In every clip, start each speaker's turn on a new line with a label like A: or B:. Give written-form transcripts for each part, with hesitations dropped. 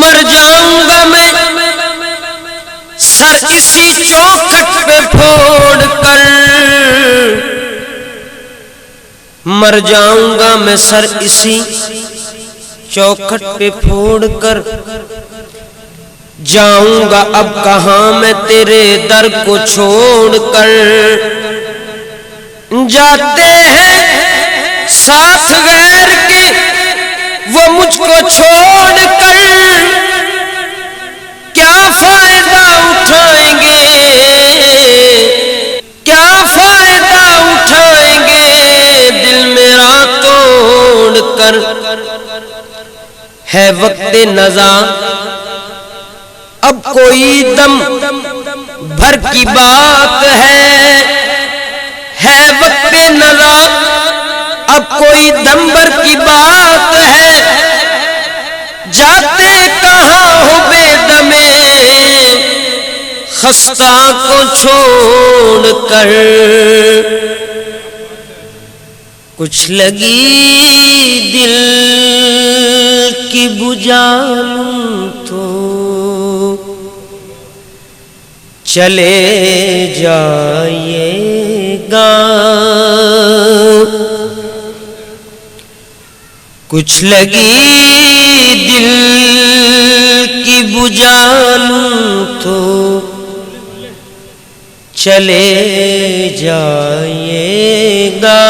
A: مر جاؤں گا میں سر اسی چوکھٹ پہ پھوڑ کر، مر جاؤں گا میں سر اسی چوکھٹ پہ پھوڑ کر، جاؤں گا اب کہاں میں تیرے در کو چھوڑ کر، جاتے ہیں ساتھ غیر کے وہ مجھ کو چھوڑ کر، کیا فائدہ اٹھائیں گے، کیا فائدہ اٹھائیں گے دل میرا توڑ کر، ہے وقت نزاع اب کوئی دم بھر کی بات ہے وقت نزاع اب کوئی دم بھر کی بات ہے، جاتے کہاں ہو بے دمے خستہ کو چھوڑ کر، کچھ لگی دل کی بجھالوں تو چلے جائیے گا، کچھ لگی دل کی بجھالوں تو چلے جائیے گا،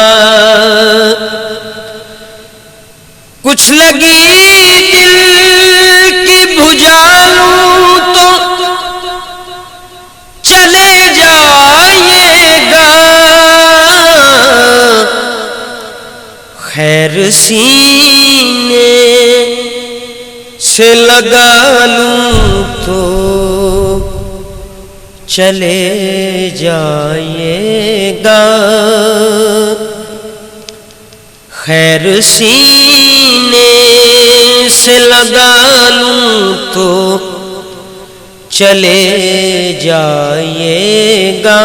A: کچھ لگی دل کی بجھالوں تو چلے جائیے گا، خیر سینے سے لگا لوں تو چلے جائیے گا، خیر سینے سے لگا لوں تو چلے جائیے گا۔